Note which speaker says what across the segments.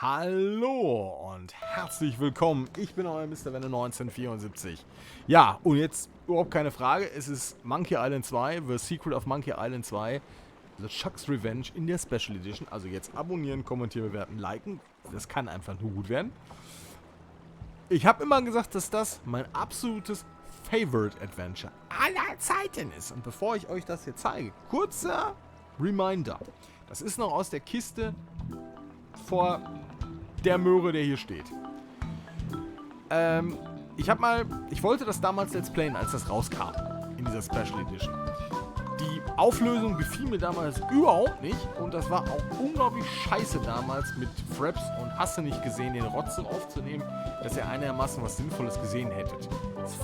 Speaker 1: Hallo und herzlich willkommen. Ich bin euer Mr. Wende 1974. Ja, und jetzt überhaupt keine Frage. Es ist Monkey Island 2, The Secret of Monkey Island 2, LeChuck's Revenge in der Special Edition. Also jetzt abonnieren, kommentieren, bewerten, liken. Das kann einfach nur gut werden. Ich habe immer gesagt, dass das mein absolutes Favorite Adventure aller Zeiten ist. Und bevor ich euch das hier zeige, kurzer Reminder. Das ist noch aus der Kiste vor der Möhre, der hier steht. Ich wollte das damals Let's Playen, als das rauskam, in dieser Special Edition. Die Auflösung gefiel mir damals überhaupt nicht und das war auch unglaublich scheiße damals mit Fraps und hast du nicht gesehen, den Rotz so aufzunehmen, dass ihr einigermaßen was Sinnvolles gesehen hättet. Es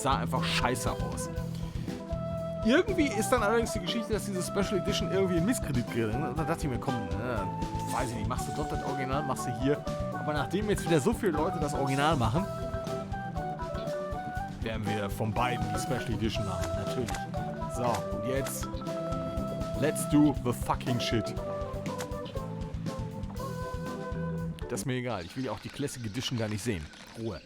Speaker 1: sah einfach scheiße aus. Irgendwie ist dann allerdings die Geschichte, dass diese Special Edition irgendwie in Misskredit gerät. Und da dachte ich mir, komm, weiß ich nicht, machst du doch das Original, machst du hier. Aber nachdem jetzt wieder so viele Leute das Original machen, werden wir von beiden die Special Edition machen, natürlich. So, und jetzt, let's do the fucking shit. Das ist mir egal, ich will ja auch die Classic Edition gar nicht sehen. Ruhe.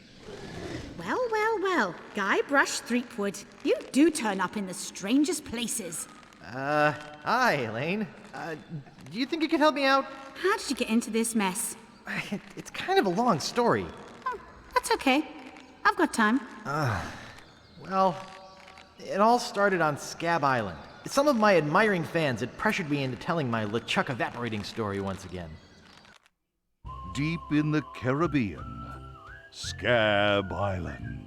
Speaker 2: Well, well, well. Guybrush Threepwood, you do turn up in the strangest places.
Speaker 3: Hi, Elaine. Do you think you could help me out?
Speaker 2: How did you get into this mess?
Speaker 3: It's kind of a long story.
Speaker 2: Oh, that's okay. I've got time.
Speaker 3: Well, it all started on Scab Island. Some of my admiring fans had pressured me into telling my LeChuck evaporating story once again.
Speaker 4: Deep in the Caribbean, Scab Island.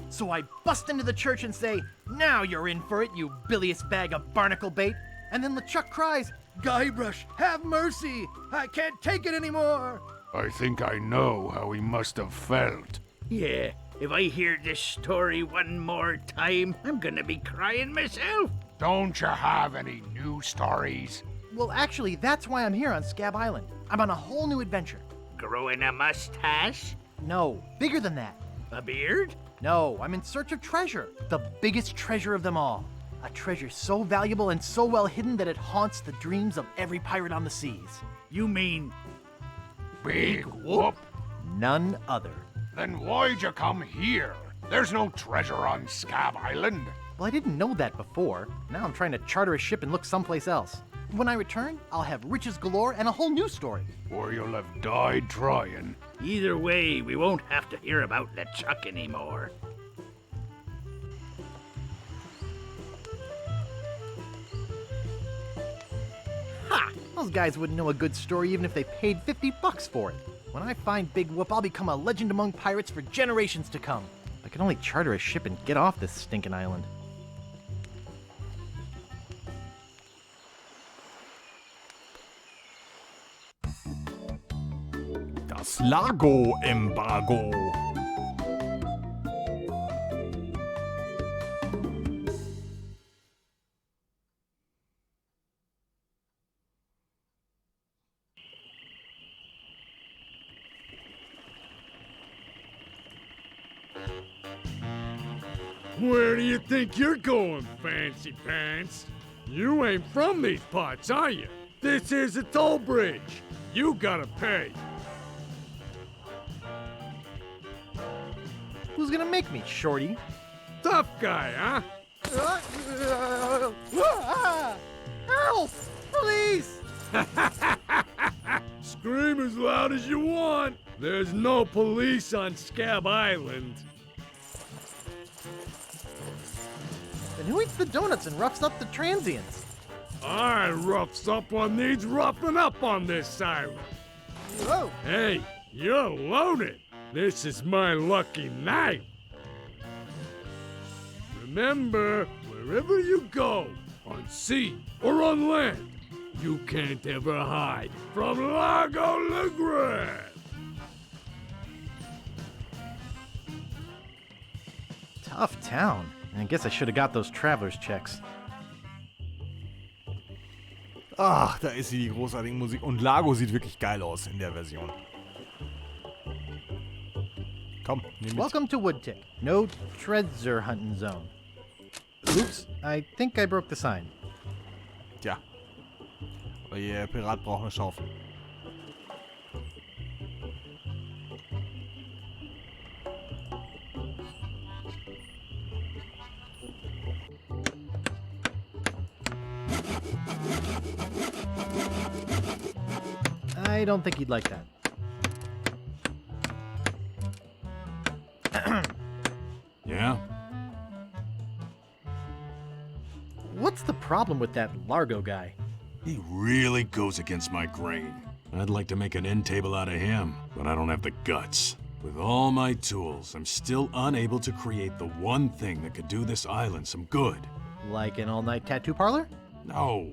Speaker 3: So I bust into the church and say, "Now you're in for it, you bilious bag of barnacle bait." And then LeChuck cries, "Guybrush, have mercy! I can't take it anymore!"
Speaker 4: I think I know how he must have felt.
Speaker 5: Yeah, if I hear this story one more time, I'm gonna be crying myself.
Speaker 4: Don't you have any new stories?
Speaker 3: Well, actually, that's why I'm here on Scab Island. I'm on a whole new adventure.
Speaker 5: Growing a mustache?
Speaker 3: No, bigger than that.
Speaker 5: A beard?
Speaker 3: No, I'm in search of treasure. The biggest treasure of them all. A treasure so valuable and so well hidden that it haunts the dreams of every pirate on the seas.
Speaker 5: You mean
Speaker 4: Big whoop?
Speaker 3: None other.
Speaker 4: Then why'd you come here? There's no treasure on Scab Island.
Speaker 3: Well, I didn't know that before. Now I'm trying to charter a ship and look someplace else. When I return, I'll have riches galore and a whole new story.
Speaker 4: Or you'll have died trying.
Speaker 5: either way, we won't have to hear about LeChuck anymore.
Speaker 3: Ha! Those guys wouldn't know a good story even if they paid $50 for it. When I find Big Whoop, I'll become a legend among pirates for generations to come. I can only charter a ship and get off this stinking island.
Speaker 1: Das Lago-Embargo.
Speaker 6: Where do you think you're going, fancy pants? You ain't from these parts, are you? This is a toll bridge. You gotta pay.
Speaker 3: Who's gonna make me, shorty?
Speaker 6: Tough guy, huh?
Speaker 3: Help! Police!
Speaker 6: Scream as loud as you want. There's no police on Scab Island.
Speaker 3: Then who eats the donuts and roughs up the transients?
Speaker 6: I roughs up on needs roughing up on this island.
Speaker 3: Whoa!
Speaker 6: Hey, you're loaded. This is my lucky night. Remember, wherever you go, on sea or on land, you can't ever hide from Lago LeGrand.
Speaker 3: Tough town. I guess I should have got those traveler's checks.
Speaker 1: Ach, da ist sie, die großartige Musik. Und Lago sieht wirklich geil aus in der Version. Komm, nimm mit.
Speaker 3: Welcome to Woodtick. No treasure hunting zone. Oops, I think I broke the sign.
Speaker 1: Tja, Oh je, der Pirat braucht eine Schaufel.
Speaker 3: I don't think he'd like that.
Speaker 7: Yeah?
Speaker 3: What's the problem with that Largo guy?
Speaker 7: He really goes against my grain. I'd like to make an end table out of him, but I don't have the guts. With all my tools, I'm still unable to create the one thing that could do this island some good.
Speaker 3: Like an all-night tattoo parlor?
Speaker 7: No.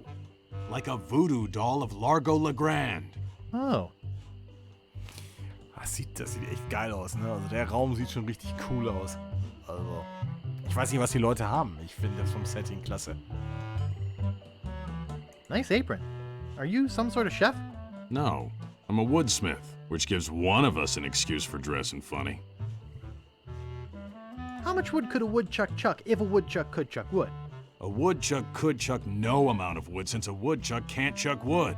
Speaker 7: Like a voodoo doll of Largo Legrand.
Speaker 3: Oh.
Speaker 1: Das sieht echt geil aus, ne? Also der Raum sieht schon richtig cool aus. Also, ich weiß nicht, was die Leute haben. Ich finde das vom Setting klasse.
Speaker 3: Nice apron. Are you some sort of chef?
Speaker 7: No. I'm a woodsmith, which gives one of us an excuse for dressing funny.
Speaker 3: How much wood could a woodchuck chuck if a woodchuck could chuck wood?
Speaker 7: A woodchuck could chuck no amount of wood since a woodchuck can't chuck wood.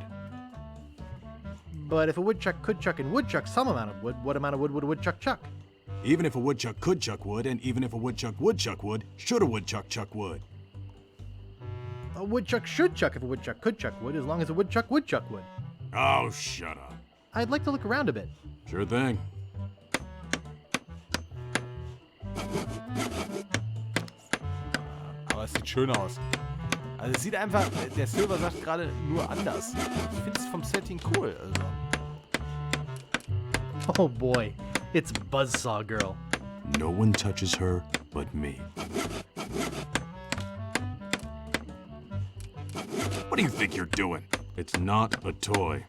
Speaker 3: But if a woodchuck could chuck and would chuck some amount of wood, what amount of wood would a woodchuck chuck?
Speaker 7: Even if a woodchuck could chuck wood, and even if a woodchuck would chuck wood, should a woodchuck chuck wood?
Speaker 3: A woodchuck should chuck if a woodchuck could chuck wood, as long as a woodchuck would chuck wood.
Speaker 7: Oh, shut up.
Speaker 3: I'd like to look around a bit.
Speaker 7: Sure thing.
Speaker 1: Aber es sieht schön aus. Also es sieht einfach, der Silver sagt gerade nur anders. Ich finde es vom Setting cool. Also.
Speaker 3: Oh boy, it's Buzzsaw Girl.
Speaker 7: No one touches her but me. What do you think you're doing? It's not a toy.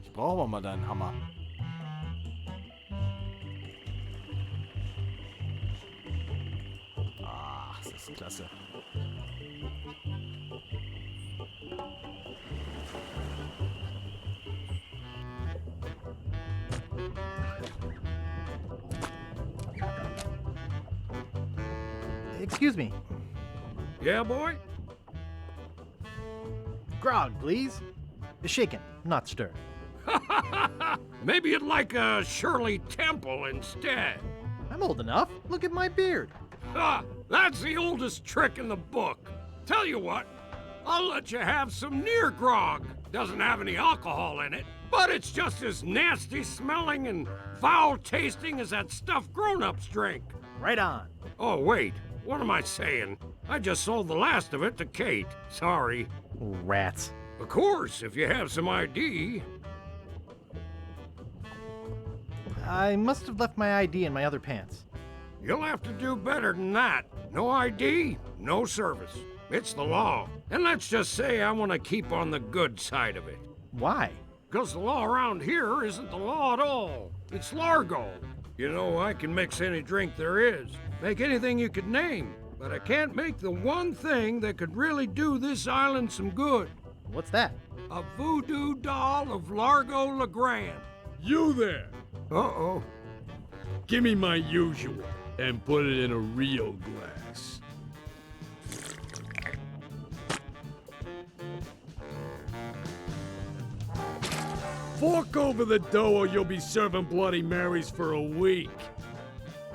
Speaker 1: Ich brauche aber mal deinen Hammer. Ach, das ist klasse.
Speaker 3: Excuse me.
Speaker 4: Yeah, boy?
Speaker 3: Grog, please. Shaken, not stirred.
Speaker 4: Maybe you'd like a Shirley Temple instead.
Speaker 3: I'm old enough. Look at my beard.
Speaker 4: Ha! That's the oldest trick in the book. Tell you what, I'll let you have some near grog. Doesn't have any alcohol in it, but it's just as nasty smelling and foul tasting as that stuff grown-ups drink.
Speaker 3: Right on.
Speaker 4: Oh, wait. What am I saying? I just sold the last of it to Kate. Sorry.
Speaker 3: Rats.
Speaker 4: Of course, if you have some ID.
Speaker 3: I must have left my ID in my other pants.
Speaker 4: You'll have to do better than that. No ID, no service. It's the law. And let's just say I want to keep on the good side of it.
Speaker 3: Why?
Speaker 4: Because the law around here isn't the law at all. It's Largo. You know, I can mix any drink there is, make anything you could name, but I can't make the one thing that could really do this island some good.
Speaker 3: What's that?
Speaker 4: A voodoo doll of Largo Legrand.
Speaker 6: You there!
Speaker 4: Uh-oh.
Speaker 6: Give me my usual and put it in a real glass. Fork over the dough or you'll be serving Bloody Marys for a week.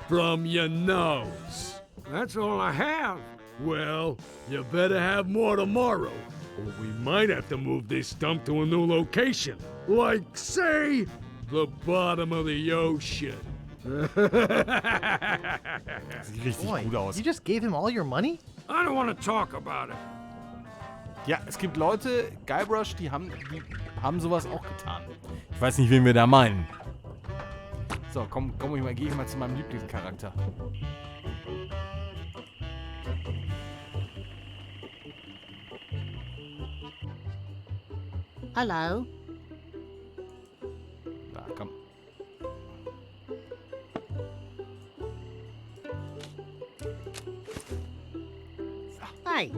Speaker 6: From your nose.
Speaker 4: That's all I have.
Speaker 6: Well, you better have more tomorrow, or we might have to move this dump to a new location. Like, say, the bottom of the ocean.
Speaker 1: Sieht richtig
Speaker 3: Boy,
Speaker 1: gut aus.
Speaker 3: you just gave him all your money?
Speaker 4: I don't want to talk about it.
Speaker 1: Ja, es gibt Leute, Guybrush, die haben sowas auch getan. Ich weiß nicht, wen wir da meinen. So, gehe ich mal zu meinem Lieblingscharakter.
Speaker 8: Hello.
Speaker 1: Da, komm.
Speaker 8: Hey,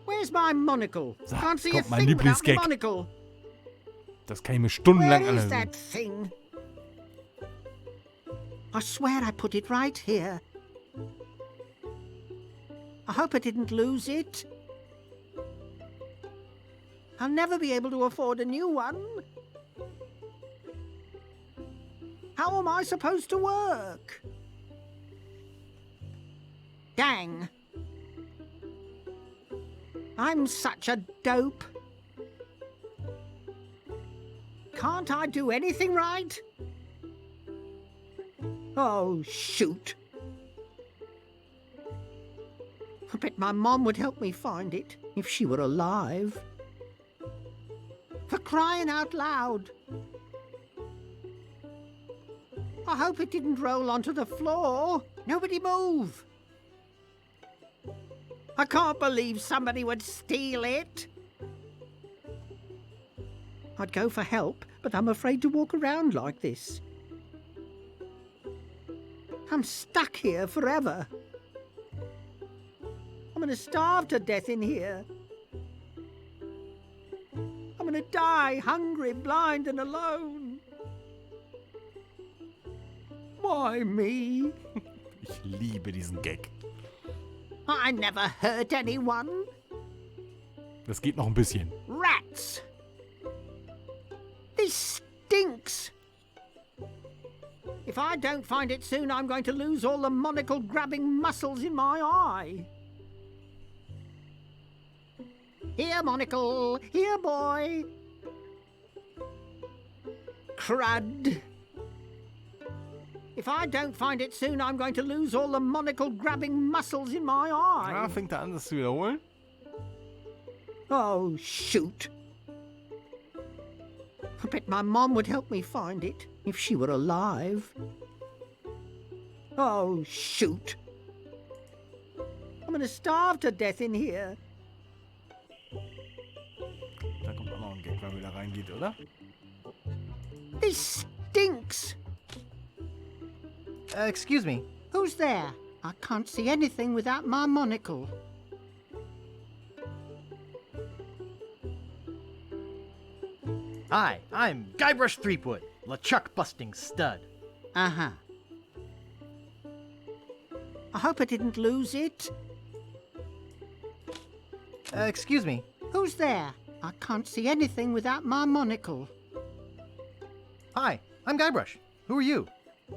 Speaker 8: where's my monocle?
Speaker 1: So,
Speaker 8: Can't see a
Speaker 1: kommt mein
Speaker 8: thing without my
Speaker 1: Lieblingsgag.
Speaker 8: monocle.
Speaker 1: Das kann ich mir stundenlang
Speaker 8: Where is
Speaker 1: anhören.
Speaker 8: that thing? I swear I put it right here. I hope I didn't lose it. I'll never be able to afford a new one. How am I supposed to work? Dang. I'm such a dope. Can't I do anything right? Oh, shoot. I bet my mom would help me find it if she were alive. For crying out loud. I hope it didn't roll onto the floor. Nobody move. I can't believe somebody would steal it. I'd go for help, but I'm afraid to walk around like this. I'm stuck here forever. I'm gonna starve to death in here. I'm gonna die hungry, blind and alone. Why me?
Speaker 1: Ich liebe diesen Gag.
Speaker 8: I never hurt anyone.
Speaker 1: Das geht noch ein bisschen.
Speaker 8: Rats! This stinks. If I don't find it soon, I'm going to lose all the monocle-grabbing muscles in my eye. Here, monocle. Here, boy. Crud. If I don't find it soon, I'm going to lose all the monocle-grabbing muscles in my eye.
Speaker 1: Ja, fängt er an, das zu wiederholen.
Speaker 8: Oh, shoot. I bet my mom would help me find it if she were alive. Oh, shoot. I'm gonna starve to death in here.
Speaker 1: Da kommt auch noch ein Gag, wenn er wieder reingeht, oder?
Speaker 8: This stinks.
Speaker 3: Excuse me.
Speaker 8: Who's there? I can't see anything without my monocle.
Speaker 3: Hi, I'm Guybrush Threepwood, LeChuck busting stud.
Speaker 8: Uh-huh. I hope I didn't lose it.
Speaker 3: Excuse me.
Speaker 8: Who's there? I can't see anything without my monocle.
Speaker 3: Hi, I'm Guybrush. Who are you?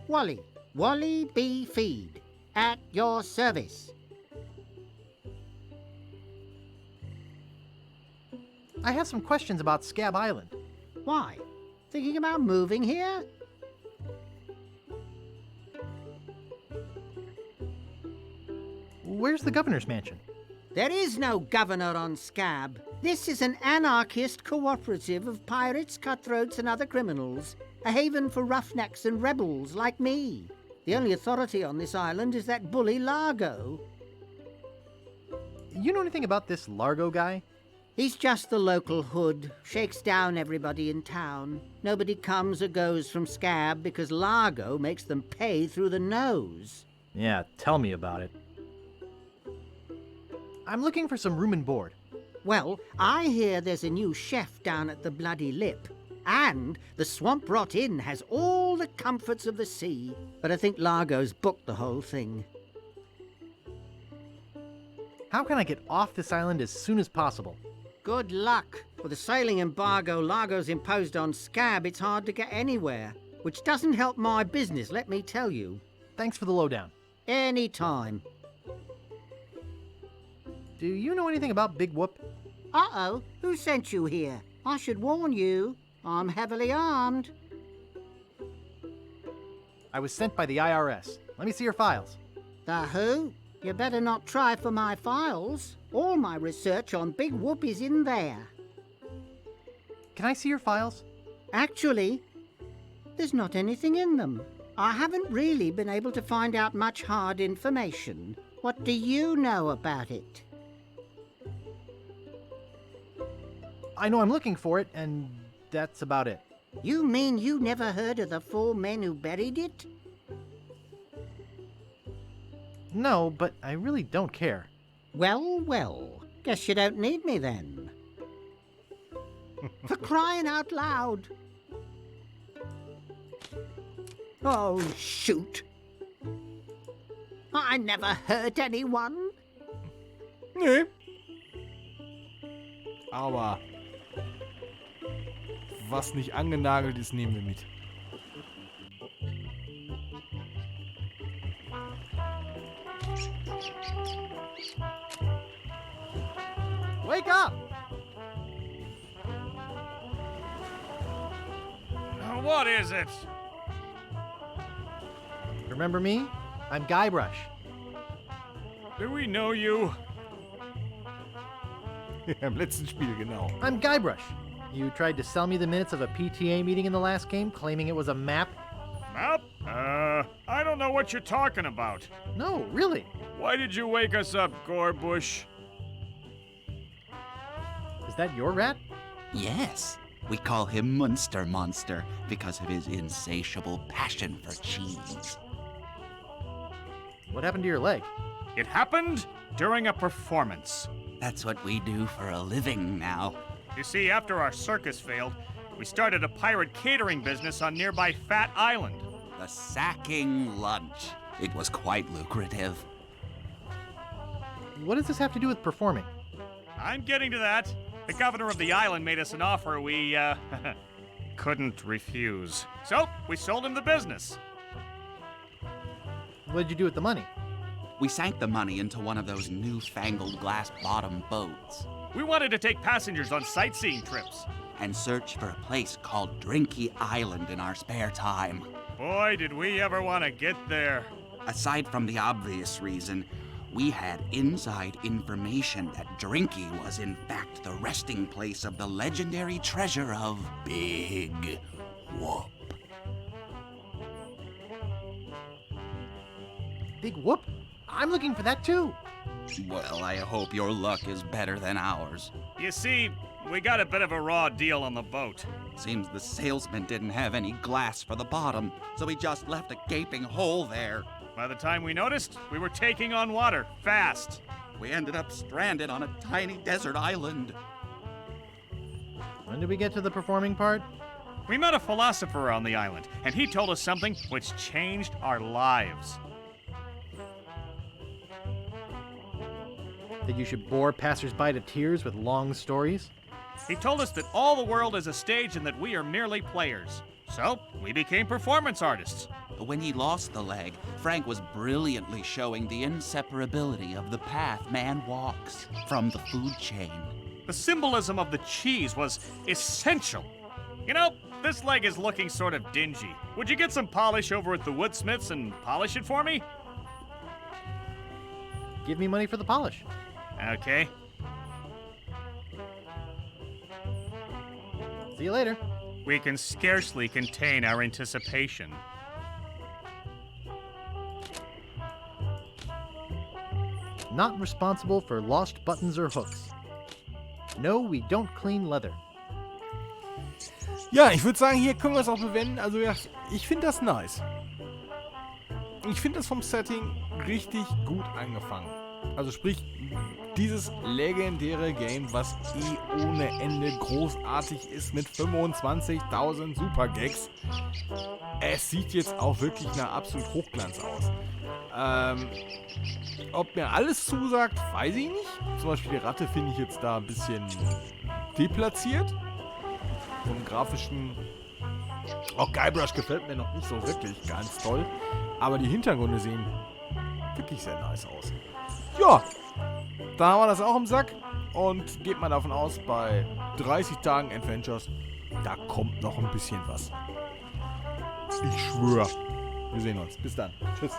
Speaker 8: Wally. Wally B. Feed. At your service.
Speaker 3: I have some questions about Scab Island.
Speaker 8: Why? Thinking about moving here?
Speaker 3: Where's the governor's mansion?
Speaker 8: There is no governor on Scab. This is an anarchist cooperative of pirates, cutthroats, and other criminals. A haven for roughnecks and rebels like me. The only authority on this island is that bully Largo.
Speaker 3: You know anything about this Largo guy?
Speaker 8: He's just the local hood, shakes down everybody in town. Nobody comes or goes from Scab because Largo makes them pay through the nose.
Speaker 3: Yeah, tell me about it. I'm looking for some room and board.
Speaker 8: Well, I hear there's a new chef down at the Bloody Lip. And the Swamp Rot Inn has all the comforts of the sea. But I think Largo's booked the whole thing.
Speaker 3: How can I get off this island as soon as possible?
Speaker 8: Good luck. With the sailing embargo Largo's imposed on Scab, it's hard to get anywhere. Which doesn't help my business, let me tell you.
Speaker 3: Thanks for the lowdown.
Speaker 8: Any time.
Speaker 3: Do you know anything about Big Whoop?
Speaker 8: Uh-oh, who sent you here? I should warn you, I'm heavily armed.
Speaker 3: I was sent by the IRS. Let me see your files.
Speaker 8: The who? You better not try for my files. All my research on Big Whoop is in there.
Speaker 3: Can I see your files?
Speaker 8: Actually, there's not anything in them. I haven't really been able to find out much hard information. What do you know about it?
Speaker 3: I know I'm looking for it, and that's about it.
Speaker 8: You mean you never heard of the 4 men who buried it?
Speaker 3: No, but I really don't care.
Speaker 8: Well, well, guess you don't need me then. For crying out loud. Oh, shoot. I never hurt anyone.
Speaker 1: Nee. Aber was nicht angenagelt ist, nehmen wir mit.
Speaker 3: Wake up!
Speaker 4: What is it?
Speaker 3: Remember me? I'm Guybrush.
Speaker 4: Do we know you?
Speaker 1: Im letzten Spiel, genau.
Speaker 3: I'm Guybrush. You tried to sell me the minutes of a PTA meeting in the last game, claiming it was a map?
Speaker 4: Map? I don't know what you're talking about.
Speaker 3: No, really.
Speaker 4: Why did you wake us up, Gorbush?
Speaker 3: Is that your rat?
Speaker 9: Yes, we call him Munster Monster because of his insatiable passion for cheese.
Speaker 3: What happened to your leg?
Speaker 4: It happened during a performance.
Speaker 9: That's what we do for a living now.
Speaker 4: You see, after our circus failed, we started a pirate catering business on nearby Fat Island.
Speaker 9: The Sacking Lunch. It was quite lucrative.
Speaker 3: What does this have to do with performing?
Speaker 4: I'm getting to that. The governor of the island made us an offer we, couldn't refuse. So, we sold him the business.
Speaker 3: What did you do with the money?
Speaker 9: We sank the money into one of those newfangled glass-bottom boats
Speaker 4: We wanted to take passengers on sightseeing trips.
Speaker 9: and search for a place called Drinky Island in our spare time.
Speaker 4: Boy, did we ever want to get there.
Speaker 9: Aside from the obvious reason, we had inside information that Drinky was in fact the resting place of the legendary treasure of Big Whoop.
Speaker 3: Big whoop? I'm looking for that too.
Speaker 9: Well, I hope your luck is better than ours.
Speaker 4: You see, we got a bit of a raw deal on the boat.
Speaker 9: Seems the salesman didn't have any glass for the bottom, so he just left a gaping hole there.
Speaker 4: By the time we noticed, we were taking on water, fast.
Speaker 9: We ended up stranded on a tiny desert island.
Speaker 3: When did we get to the performing part?
Speaker 4: We met a philosopher on the island, and he told us something which changed our lives.
Speaker 3: That you should bore passersby to tears with long stories?
Speaker 4: He told us that all the world is a stage and that we are merely players. So, we became performance artists.
Speaker 9: When he lost the leg, Frank was brilliantly showing the inseparability of the path man walks from the food chain.
Speaker 4: The symbolism of the cheese was essential. You know, this leg is looking sort of dingy. Would you get some polish over at the woodsmiths and polish it for me?
Speaker 3: Give me money for the polish.
Speaker 4: Okay.
Speaker 3: See you later.
Speaker 4: We can scarcely contain our anticipation.
Speaker 3: Not responsible for lost buttons or hooks. No, we don't clean leather.
Speaker 1: Ja, ich würde sagen, hier können wir es auch bewenden. Also ja, ich finde das nice. Ich finde das vom Setting richtig gut angefangen. Also sprich, dieses legendäre Game, was ohne Ende großartig ist mit 25.000 Super-Gags. Es sieht jetzt auch wirklich nach absolut Hochglanz aus. Ob mir alles zusagt, weiß ich nicht. Zum Beispiel die Ratte finde ich jetzt da ein bisschen deplatziert. Vom grafischen... Auch Guybrush gefällt mir noch nicht so wirklich ganz toll. Aber die Hintergründe sehen wirklich sehr nice aus. Ja, da haben wir das auch im Sack. Und geht mal davon aus, bei 30 Tagen Adventures, da kommt noch ein bisschen was. Ich schwöre. Wir sehen uns. Bis dann. Tschüss.